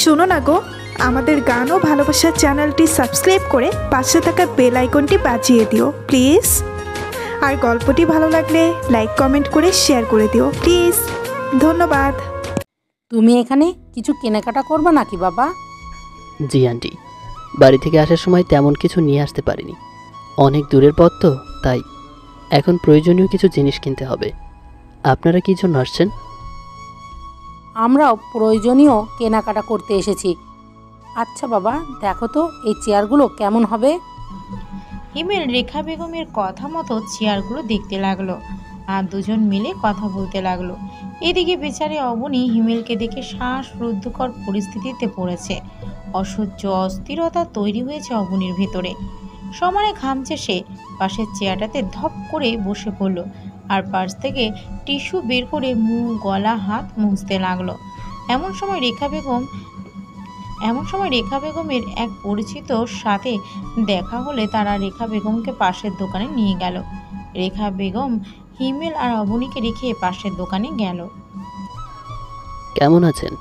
শোনো না গো, আমাদের গান ও ভালোবাসার চ্যানেলটি সাবস্ক্রাইব করে পাশে থাকা বেল আইকনটি বাজিয়ে দিও প্লিজ। আর গল্পটি ভালো লাগলে লাইক কমেন্ট করে শেয়ার করে দিও প্লিজ। ধন্যবাদ। তুমি এখানে কিছু কেনাকাটা করবে নাকি বাবা? জি আন্টি, বাড়ি থেকে আসার সময় তেমন কিছু নিয়ে আসতে পারিনি, অনেক দূরের পথ তো, তাই এখন প্রয়োজনীয় কিছু জিনিস কিনতে হবে। আপনারা কী জন্য আসছেন? আমরাও প্রয়োজনীয় কেনাকাটা করতে এসেছি। আচ্ছা বাবা, দেখো তো এই চেয়ারগুলো কেমন হবে। হিমেল রেখা বেগমের কথা মতো চেয়ারগুলো দেখতে লাগলো আর দুজন মিলে কথা বলতে লাগলো। এদিকে বেচারে অবনী হিমেলকে দেখে শ্বাসরুদ্ধকর পরিস্থিতিতে পড়েছে। অসহ্য অস্থিরতা তৈরি হয়েছে অবনীর ভেতরে। সমানে ঘামছে সে। পাশের চেয়ারটাতে ধপ করে বসে পড়ল আর পাশ থেকে টিস্যু বের করে মুখ গলা হাত মুছতে লাগলো। এমন সময় রেখা বেগমের এক পরিচিত সাথে দেখা হলে তারা রেখা বেগমকে পাশের দোকানে নিয়ে গেল। রেখা বেগম হিমেল আর অবনীকে রেখে পাশের দোকানে গেল। কেমন আছেন?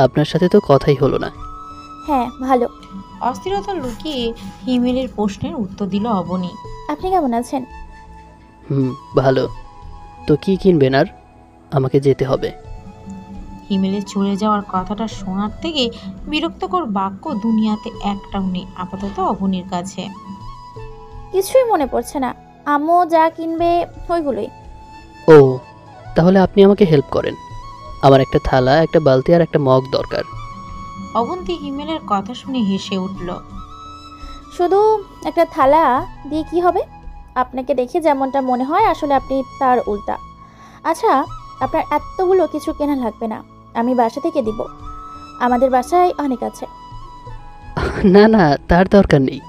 আপনার সাথে তো কথাই হলো না। হ্যাঁ ভালো। অস্থিরতা লুকিয়ে হিমেলের প্রশ্নের উত্তর দিল অবনী। আপনি কেমন আছেন? ভালো। তো কি কিনবেন? আর আমাকে যেতে হবে। হিমেলের চলে যাওয়ার কথাটা শোনার থেকে বিরক্তকর বাক্য দুনিয়াতে একটাও নেই আপাতত অবনীর কাছে। কিছুই মনে পড়ছে না। আম্মু যা কিনবে ওইগুলোই। ও, তাহলে আপনি আমাকে হেল্প করেন। আমার একটা থালা, একটা বালতি আর একটা মগ দরকার। অবন্তী হিমেলের কথা শুনে হেসে উঠল। শুধু একটা থালা দিয়ে কি হবে? আপনাকে দেখে যেমনটা মনে হয় আসলে আপনি তার উল্টা। আচ্ছা, আপনার এতগুলো কিছু কেনা লাগবে না, আমি বাসা থেকে দিব। আমাদের বাসায় অনেক আছে। না না, তার দরকার নেই,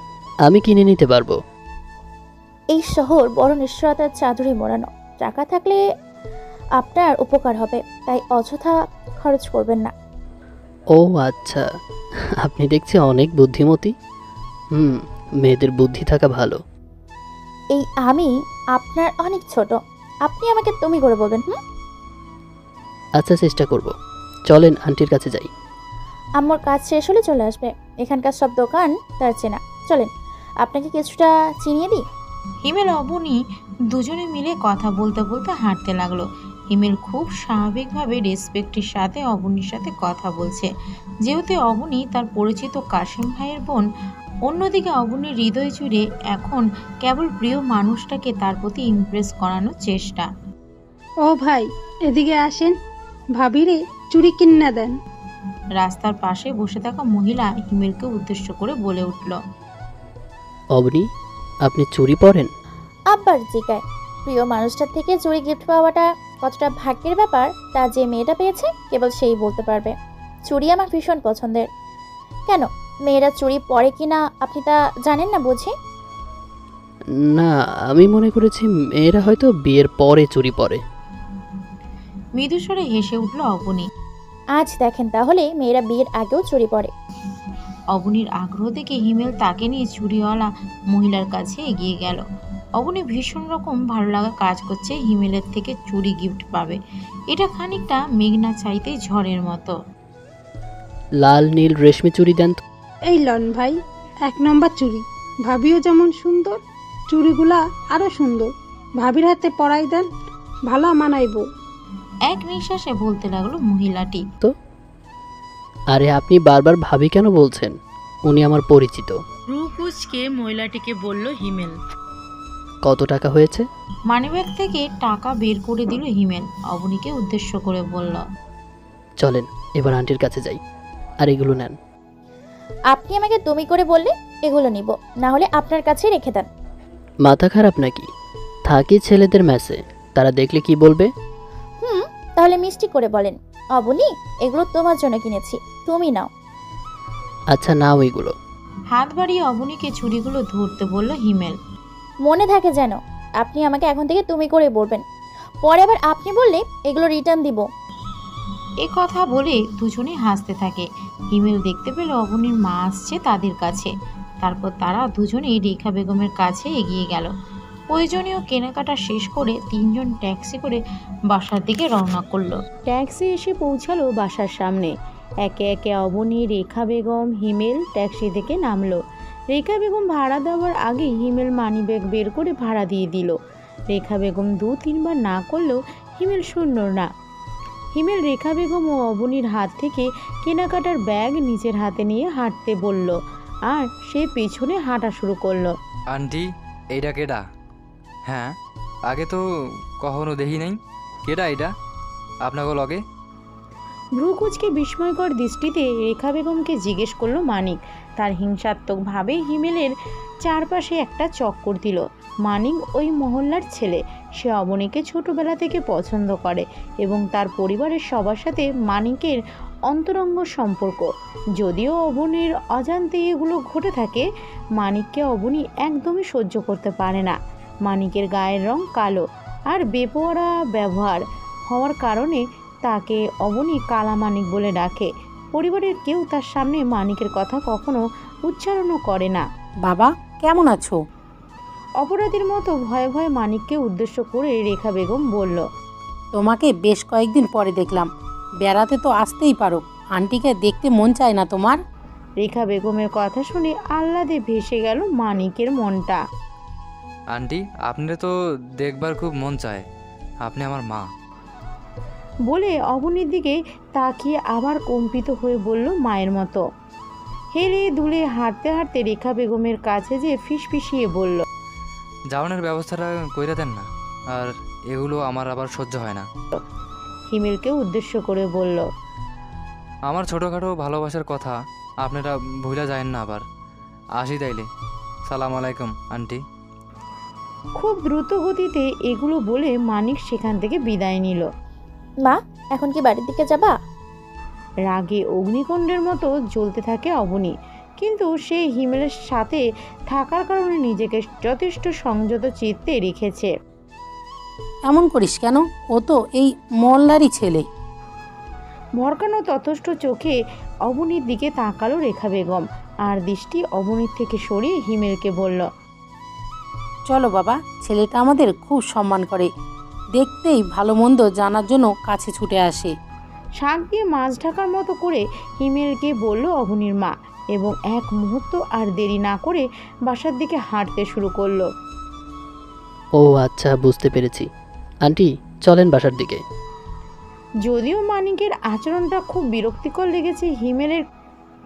আমি কিনে নিতে পারবো। এই শহর বড় নিশ্চয়তার চাদরে মোড়ানো। টাকা থাকলে আপনার উপকার হবে, তাই অযথা খরচ করবেন না। ও আচ্ছা, আপনি দেখছি অনেক বুদ্ধিমতী। মেয়েদের বুদ্ধি থাকা ভালো। এই আমি আপনার অনেক ছোট, আপনি আমাকে তুমি করে বলবেন। আচ্ছা, চেষ্টা করব। চলেন আন্টির কাছে যাই। আম্মুর কাজ শেষ হলে চলে আসবে। এখানকার সব দোকান তার চেনা। চলেন, আপনাকে কিছুটা চিনিয়ে দিই। হিমেল অবনী দুজনে মিলে কথা বলতে বলতে হাঁটতে লাগলো। হিমেল খুব স্বাভাবিকভাবে রেসপেক্টের সাথে অবনীর সাথে কথা বলছে, যেহেতু অবনী তার পরিচিত কাশিম ভাইয়ের বোন। অন্যদিকে অবনীর হৃদয় জুড়ে এখন কেবল প্রিয় মানুষটাকে তার প্রতি ইমপ্রেস করানোর চেষ্টা। ও ভাই, এদিকে আসেন, ভাবিরে চুড়ি কিনা দেন। রাস্তার পাশে বসে থাকা মহিলা হিমেলকে উদ্দেশ্য করে বলে উঠল। অবনী, আপনি চুড়ি পরেন? আব্বার জিগায় প্রিয় মানুষটার থেকে চুরি গিফট পাওয়াটা কতটা ভাগ্যের ব্যাপার তা যে মেয়েটা পেয়েছে কেবল সেই বলতে পারবে। চুড়ি আমার ভীষণ পছন্দের। কেন, মেয়েরা চুড়ি পরে কিনা আপনি তা জানেন না বুঝি? না, আমি মনে করেছি মেয়েরা হয়তো বিয়ের পরে চুড়ি পরে। মৃদুস্বরে হেসে উঠল অবনী। আজ দেখেন তাহলে মেয়েরা বিয়ের আগেও চুরি পরে। অবনীর আগ্রহ দেখে হিমেল তাকে নিয়ে চুড়িওয়ালা মহিলার কাছে এগিয়ে গেল। অবনী ভীষণ রকম ভালো লাগা কাজ করছে হিমেলের থেকে চুড়ি গিফট পাবে। এটা খানিকটা মেঘনা চাইতে ঝড়ের মতো। লাল নীল রেশমি চুড়ি দেন তো। এই লন ভাই, 1 নম্বর চুড়ি। ভাবিও যেমন সুন্দর, চুড়িগুলা আরো সুন্দর। ভাবির হাতে পরাই দেন, ভালো মানাইব। এক নিঃশ্বাসে বলতে লাগলো মহিলাটি। তো আরে আপনি বারবার ভাবি কেন বলছেন? উনি আমার পরিচিত। রুকুচকে মহিলাটিকে বলল হিমেল। কত টাকা হয়েছে? মানিব্যাগ থেকে টাকা বের করে দিল হিমেল। অবনীকে উদ্দেশ্য করে বলল, চলেন এবার আন্টির কাছে যাই, আর এগুলো নেন। আপনি আমাকে তুমি করে বললে এগুলো নিব, না হলে আপনার কাছে রেখে দেন। মাথা খারাপ নাকি? থাকি ছেলেদের ম্যাসে, তারা দেখলে কি বলবে? তাহলে মিষ্টি করে বলেন, অবনী এগুলো তোমার জন্য কিনেছি, তুমি নাও। আচ্ছা নাও এগুলো। হাত বাড়িয়ে অবনীকে চুড়িগুলো ধরতে বলল হিমেল। মনে থাকে যেন আপনি আমাকে এখন থেকে তুমি করে বলবেন, পরে আবার আপনি বললে এগুলো রিটার্ন দিব। এ কথা বলে দুজনে হাসতে থাকে। হিমেল দেখতে পেল অবনীর মা আসছে তাদের কাছে। তারপর তারা দুজনেই রেখা বেগমের কাছে এগিয়ে গেল। প্রয়োজনীয় কেনাকাটা শেষ করে তিনজন ট্যাক্সি করে বাসার দিকে রওনা করলো। ট্যাক্সি এসে পৌঁছালো বাসার সামনে। একে একে অবনী, রেখা বেগম, হিমেল ট্যাক্সি থেকে নামলো। রেখা বেগম ভাড়া দেওয়ার আগে হিমেল মানিব্যাগ বের করে ভাড়া দিয়ে দিল। রেখা বেগম 2-3 বার না করলেও হিমেল শূন্য না। হিমেল রেখা বেগম ও অবনীর হাত থেকে কেনাকাটার ব্যাগ নিজের হাতে নিয়ে হাঁটতে বলল, আর সে পেছনে হাঁটা শুরু করলো। আন্টি, এইটা কেডা? হ্যাঁ, আগে তো কখনো দেখি নাই। কেডা এটা আপনাকে লগে? ভ্রুকুচকে বিস্ময়কর দৃষ্টিতে রেখা বেগমকে জিজ্ঞেস করলো মানিক। তার হিংসাত্মকভাবে হিমেলের চারপাশে একটা চক্কর দিল। মানিক ওই মহল্লার ছেলে। সে অবনীকে ছোটবেলা থেকে পছন্দ করে এবং তার পরিবারের সবার সাথে মানিকের অন্তরঙ্গ সম্পর্ক। যদিও অবনীর অজান্তে এগুলো ঘটে থাকে, মানিককে অবনী একদমই সহ্য করতে পারে না। মানিকের গায়ের রং কালো আর বেপরোয়া ব্যবহার হওয়ার কারণে তাকে অবনী কালা মানিক বলে ডাকে। পরিবারের কেউ তার সামনে মানিকের কথা কখনো উচ্চারণও করে না। বাবা কেমন আছো? অপরাধীর মতো ভয়ে ভয়ে মানিককে উদ্দেশ্য করে রেখা বেগম বলল, তোমাকে বেশ কয়েকদিন পরে দেখলাম, বেড়াতে তো আসতেই পারো। আন্টিকে দেখতে মন চায় না তোমার? রেখা বেগমের কথা শুনে আহ্লাদে ভেসে গেল মানিকের মনটা। আন্টি, আপনার তো দেখবার খুব মন চায়। আপনি আমার মা। বলে অবনীর দিকে তাকিয়ে আবার কম্পিত হয়ে বলল মায়ের মতো। হেলে দুলে হাঁটতে হাঁটতে রেখা বেগমের কাছে যে ফিসফিসিয়ে বলল, যাওয়ানোর ব্যবস্থাটা কইরা দেন না, আর এগুলো আমার আবার সহ্য হয় না। হিমেলকে উদ্দেশ্য করে বলল, আমার ছোটোখাটো ভালোবাসার কথা আপনারা ভুলে যায়েন না আবার। আসি তাইলে। সালাম আলাইকুম আন্টি। খুব দ্রুত গতিতে এগুলো বলে মানিক সেখান থেকে বিদায় নিল। মা, এখন কি বাড়ির দিকে যাবা? রাগে অগ্নিকুণ্ডের মতো জ্বলতে থাকে অবনী, কিন্তু সে হিমেলের সাথে থাকার কারণে নিজেকে যথেষ্ট সংযত চিত্তে রেখেছে। এমন করিস কেন? ও তো এই মহল্লারই ছেলে। ভরকানো তথস্থ চোখে অবনীর দিকে তাকালো রেখা বেগম, আর দৃষ্টি অবনীর থেকে সরিয়ে হিমেলকে বলল, চলো বাবা, ছেলেটা আমাদের খুব সম্মান করে। দেখতেই ভালো মন্দ জানার জন্য কাছে ছুটে আসে। শাক দিয়ে মাছ ঢাকার মতো করে হিমেলকে বলল অবনীর মা, এবং এক মুহূর্ত আর দেরি না করে বাসার দিকে হাঁটতে শুরু করলো। ও আচ্ছা, বুঝতে পেরেছি। আন্টি চলেন বাসার দিকে। যদিও মানিকের আচরণটা খুব বিরক্তিকর লেগেছে হিমেলের,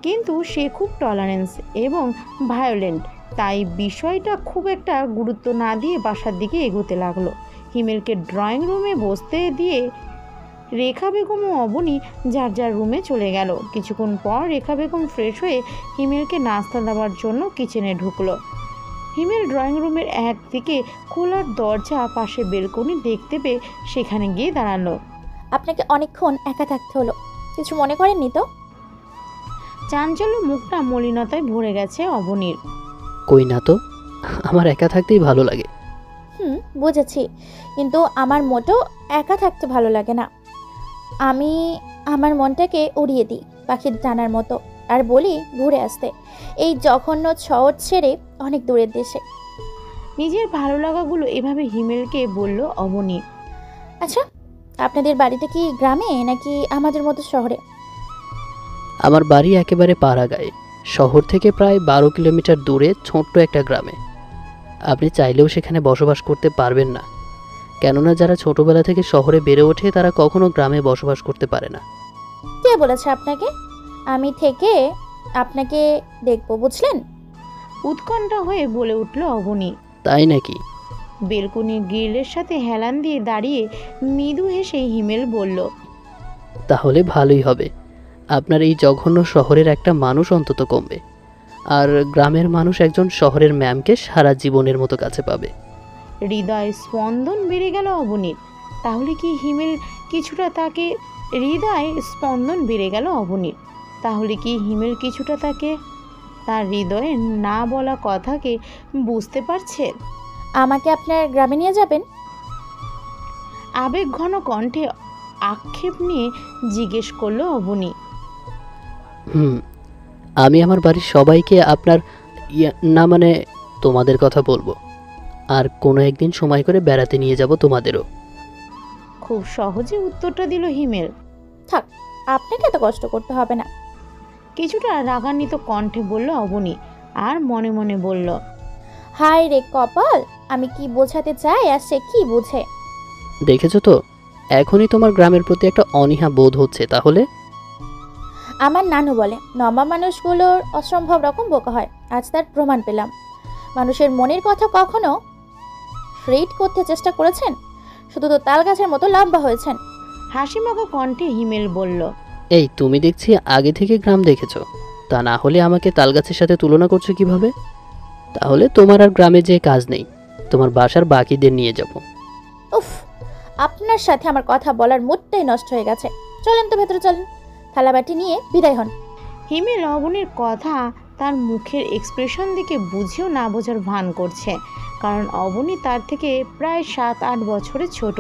কিন্তু সে খুব টলারেন্স এবং ভায়োলেন্ট, তাই বিষয়টা খুব একটা গুরুত্ব না দিয়ে বাসার দিকে এগোতে লাগলো। হিমেলকে ড্রয়িং রুমে বসতে দিয়ে রেখা বেগম ও অবনী যার যার রুমে চলে গেল। কিছুক্ষণ পর রেখা বেগম ফ্রেশ হয়ে হিমেলকে নাস্তা দেওয়ার জন্য কিচেনে ঢুকলো। হিমেল ড্রয়িং রুমের একদিকে খোলার দরজা, পাশে বেলকনি দেখতে পেয়ে সেখানে গিয়ে দাঁড়ালো। আপনাকে অনেকক্ষণ একা থাকতে হলো, কিছু মনে করেননি তো? চাঞ্চল্য মুখটা মলিনতায় ভরে গেছে অবনীর। কই না তো, আমার একা থাকতেই ভালো লাগে। বুঝেছি, কিন্তু আমার মোটেও একা থাকতে ভালো লাগে না। আমি আমার মনটাকে উড়িয়ে দিই পাখির ডানার মতো, আর বলি ঘুরে আসতে এই জঘন্য শহর ছেড়ে অনেক দূরের দেশে। নিজের ভালো লাগাগুলো এভাবে হিমেলকে বলল অবনী। আচ্ছা, আপনাদের বাড়িটা কি গ্রামে নাকি আমাদের মতো শহরে? আমার বাড়ি একেবারে পাড়াগাঁয়ে, শহর থেকে প্রায় 12 কিলোমিটার দূরে ছোট্ট একটা গ্রামে। আপনি চাইলেও সেখানে বসবাস করতে পারবেন না, কেননা যারা ছোটবেলা থেকে শহরে বেড়ে ওঠে তারা কখনো গ্রামে বসবাস করতে পারে না। কে বলেছে আপনাকে? আমি থেকে আপনাকে দেখবো, বুঝলেন? উৎকণ্ঠা হয়ে বলে উঠল অবনী। তাই নাকি? বেলকনির গ্রিলের সাথে হেলান দিয়ে দাঁড়িয়ে মৃদু হেসে হিমেল বলল, তাহলে ভালোই হবে। আপনার এই জঘন্য শহরের একটা মানুষ অন্তত কমবে, আর গ্রামের মানুষ একজন শহরের ম্যামকে সারা জীবনের মতো কাছে পাবে। হৃদয় স্পন্দন বেড়ে গেল অবনীর। তাহলে কি হিমেল কিছুটা তাকে তার হৃদয়ে না বলা কথাকে বুঝতে পারছে? আমাকে আপনার গ্রামে নিয়ে যাবেন? আবেগ ঘন কণ্ঠে আক্ষেপ নিয়ে জিজ্ঞেস করলো অবনী। আমি আমার বাড়ির সবাইকে আপনার না মানে তোমাদের কথা বলবো, আর কোনো একদিন সময় করে বেড়াতে নিয়ে যাব তোমাদেরও। খুব সহজে উত্তরটা দিল হিমেল। থাক, আপনাকে এত কষ্ট করতে হবে না। কিছুটা রাগান্বিত কণ্ঠে বলল অবনী, আর মনে মনে বলল, হায় রে কপাল, আমি কি বোঝাতে চাই আর সে কি বুঝে। দেখেছো তো, এখনই তোমার গ্রামের প্রতি একটা অনীহা বোধ হচ্ছে। তাহলে আমার নানু বলে নমা মানুষগুলোর অসম্ভব রকম বোকা হয়, আজ তার প্রমাণ পেলাম। মানুষের মনের কথা কখনো রিড করতে চেষ্টা করেছেন? শুধু তো তাল গাছের মতো লম্বা হয়েছেন। হাসিমাখা কণ্ঠে হিমেল বলল, এই তুমি দেখছি আগে থেকে গ্রাম দেখেছো, তা না হলে আমাকে তালগাছের সাথে তুলনা করছো কিভাবে? তাহলে তোমার আর গ্রামে যে কাজ নেই, তোমার বাসার বাকিদের নিয়ে যাব। উফ, আপনার সাথে আমার কথা বলার মুডটাই নষ্ট হয়ে গেছে। চলেন তো ভেতরে চলেন, থালাবাটি নিয়ে বিদায় হন। হিমেল অবনীর কথা তার মুখের এক্সপ্রেশন দেখে বুঝেও না বোঝার ভান করছে, কারণ অবনী তার থেকে প্রায় 7-8 বছরের ছোট।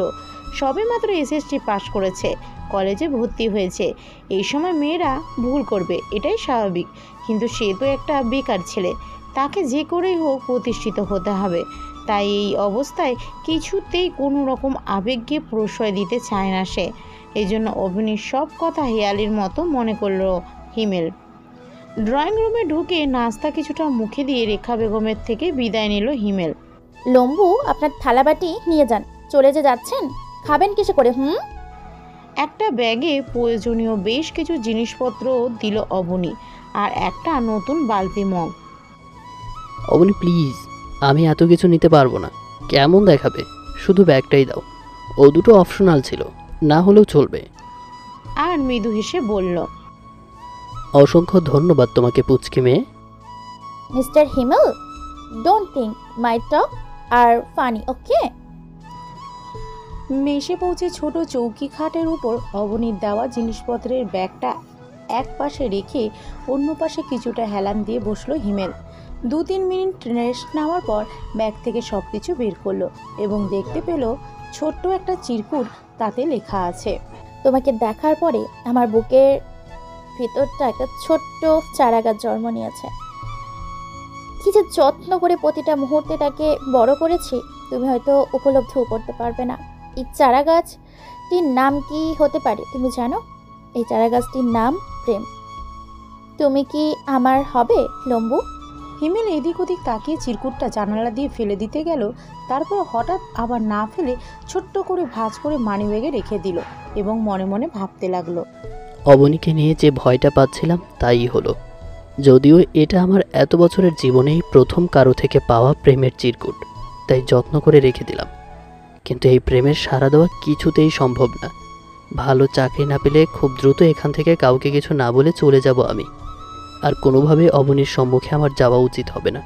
সবে মাত্র এসএসসি পাশ করেছে, কলেজে ভর্তি হয়েছে। এই সময় মেয়েরা ভুল করবে, এটাই স্বাভাবিক। কিন্তু সে তো একটা বেকার ছেলে, তাকে যে করেই হোক প্রতিষ্ঠিত হতে হবে। তাই এই অবস্থায় কিছুতেই কোনো রকম আবেগকে প্রশ্রয় দিতে চায় না সে। এই জন্য অবনীর সব কথা হেয়ালির মতো মনে করলো হিমেল। ড্রয়িং রুমে ঢুকে নাস্তা কিছুটা মুখে দিয়ে রেখা বেগমের থেকে বিদায় নিল হিমেল। লম্বু, আপনার থালাবাটি নিয়ে যান। চলে যে যাচ্ছেন, খাবেন কিসে করে? একটা ব্যাগে প্রয়োজনীয় বেশ কিছু জিনিসপত্র দিল অবনী, আর একটা নতুন বালতি মগ। অবনী প্লিজ, আমি এত কিছু নিতে পারবো না। কেমন দেখাবে? শুধু ব্যাগটাই দাও। ও দুটো অপশনাল ছিল, না হলেও চলবে। আর মৃদু হেসে বলল, অসংখ্য ধন্যবাদ তোমাকে পুচকি মেয়ে। Mister Himel, don't think my talk are funny, okay? মেসে পৌঁছে ছোট চৌকি খাটের উপর অবনীর দেওয়া জিনিসপত্রের ব্যাগটা এক পাশে রেখে অন্য পাশে কিছুটা হেলান দিয়ে বসলো হিমেল। 2-3 মিনিট রেস্ট নেওয়ার পর ব্যাগ থেকে সব কিছু বের করলো এবং দেখতে পেল ছোট্ট একটা চিরকুট, তাতে লেখা আছে, তোমাকে দেখার পরে আমার বুকের ভিতরটা একটা ছোট্ট চারাগাছ জন্ম নিয়েছে। কি যে যত্ন করে প্রতিটা মুহূর্তে তাকে বড় করেছি, তুমি হয়তো উপলব্ধিও করতে পারবে না। এই চারাগাছটির নাম কি হতে পারে তুমি জানো? এই চারাগাছটির নাম প্রেম। তুমি কি আমার হবে লম্বু? হিমেল এদিক ওদিক তাকিয়ে চিরকুটটা জানালা দিয়ে ফেলে দিতে গেল, তারপর হঠাৎ আবার না ফেলে ছোট্ট করে ভাঁজ করে মানিব্যাগে রেখে দিল এবং মনে মনে ভাবতে লাগলো, অবনীকে নিয়ে যে ভয়টা পাচ্ছিলাম তাই হলো। যদিও এটা আমার এত বছরের জীবনেই প্রথম কারো থেকে পাওয়া প্রেমের চিরকুট, তাই যত্ন করে রেখে দিলাম। কিন্তু এই প্রেমের সাড়া দেওয়া কিছুতেই সম্ভব না। ভালো চাকরি না পেলে খুব দ্রুত এখান থেকে কাউকে কিছু না বলে চলে যাব আমি। আর কোনোভাবে অবনীর সম্মুখে আমার যাওয়া উচিত হবে না।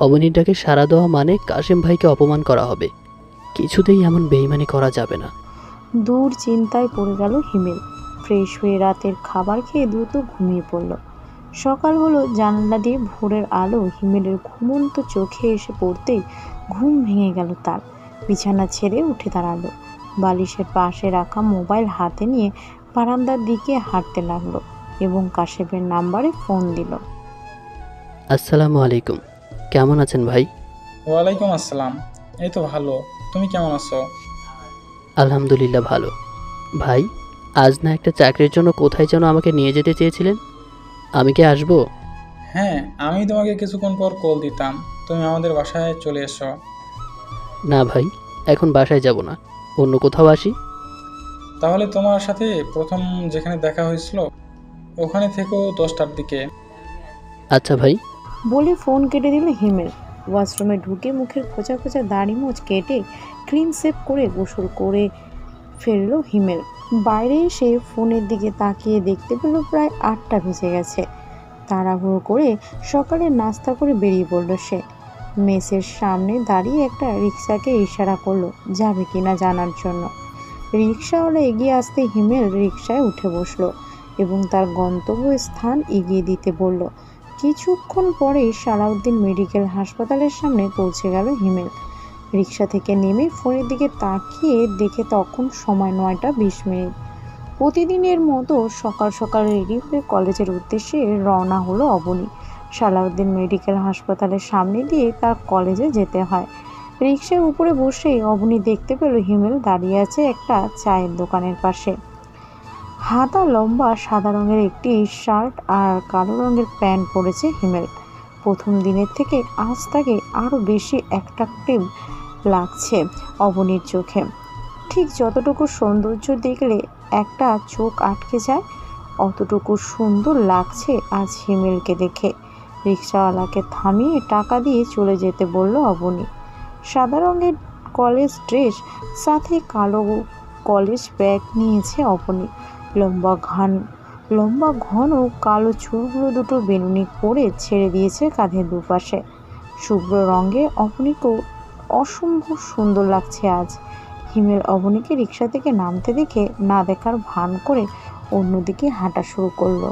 অবনীর ডাকে সাড়া দেওয়া মানে কাশেম ভাইকে অপমান করা হবে। কিছুতেই এমন বেইমানি করা যাবে না। দূর চিন্তায় পড়ে গেল হিমেল। ফ্রেশ হয়ে রাতের খাবার খেয়ে দ্রুত ঘুমিয়ে পড়ল। সকাল হলো, জানালা দিয়ে ভোরের আলো হিমেলের ঘুমন্ত চোখে এসে পড়তেই ঘুম ভেঙে গেল তার। বিছানা ছেড়ে উঠে দাঁড়ালো। বালিশের পাশে রাখা মোবাইল হাতে নিয়ে বারান্দার দিকে হাঁটতে লাগলো এবং কাশেমের নাম্বারে ফোন দিল। আসসালামু আলাইকুম, কেমন আছেন ভাই? ওয়ালাইকুম আসসালাম, এই তো ভালো। তুমি কেমন আছো? আলহামদুলিল্লাহ ভালো। ভাই, আজ না একটা চাকরির জন্য কোথায় যেন আমাকে নিয়ে যেতে চেয়েছিলেন, আমি কি আসবো? হ্যাঁ, আমি তোমাকে কিছুক্ষণ পর কল দিতাম, তুমি আমাদের বাসায় চলে এসো। না ভাই, এখন বাসায় যাব না, অন্য কোথাও আসি। তাহলে তোমার সাথে প্রথম যেখানে দেখা হয়েছিল ওখানে থেকেও 10টার দিকে। আচ্ছা ভাই। বলে ফোন কেটে দিল হিমেল। ওয়াশরুমে ঢুকে মুখের খোঁচা খোঁচা দাড়ি মোচ কেটে ক্লিন শেভ করে গোসল করে ফেললো হিমেল। বাইরে এসে ফোনের দিকে তাকিয়ে দেখতে পেল প্রায় 8টা বেজে গেছে। তাড়াহুড়ো করে সকালে নাস্তা করে বেরিয়ে পড়ল সে। মেসের সামনে দাঁড়িয়ে একটা রিক্সাকে ইশারা করলো যাবে কিনা জানার জন্য। রিক্সাওয়ালা এগিয়ে আসতে হিমেল রিক্সায় উঠে বসলো এবং তার গন্তব্যস্থান এগিয়ে দিতে বলল। কিছুক্ষণ পরেই সালাউদ্দিন মেডিকেল হাসপাতালের সামনে পৌঁছে গেল হিমেল। রিক্সা থেকে নেমে ফোনের দিকে তাকিয়ে দেখে তখন সময় 9টা 20 মিনিট। প্রতিদিনের মতো সকাল সকাল রেডি হয়ে কলেজের উদ্দেশ্যে রওনা হলো অবনী। সালাউদ্দিন মেডিকেল হাসপাতালের সামনে দিয়ে তার কলেজে যেতে হয়। রিক্সার উপরে বসেই অবনী দেখতে পেল হিমেল দাঁড়িয়ে আছে একটা চায়ের দোকানের পাশে। হাতা লম্বা সাদা রঙের একটি শার্ট আর কালো রঙের প্যান্ট পরেছে হিমেল। প্রথম দিনের থেকে আজ তাকে আরও বেশি অ্যাট্রাকটিভ লাগছে অবনীর চোখে। ঠিক যতটুকু সৌন্দর্য দেখলে একটা চোখ আটকে যায়, অতটুকু সুন্দর লাগছে আজ হিমেলকে দেখে। রিক্সাওয়ালাকে থামিয়ে টাকা দিয়ে চলে যেতে বলল অবনী। সাদা রঙের কলেজ ড্রেস, সাথে কালো কলেজ ব্যাগ নিয়েছে অবনী। লম্বা ঘন কালো চুলগুলো দুটো বেনুনি করে ছেড়ে দিয়েছে কাঁধের দুপাশে। শুভ্র রঙে অবনীকেও অসম্ভব সুন্দর লাগছে আজ। হিমেল অবনীকে রিক্সা থেকে নামতে দেখে না দেখার ভান করে অন্যদিকে হাঁটা শুরু করলো।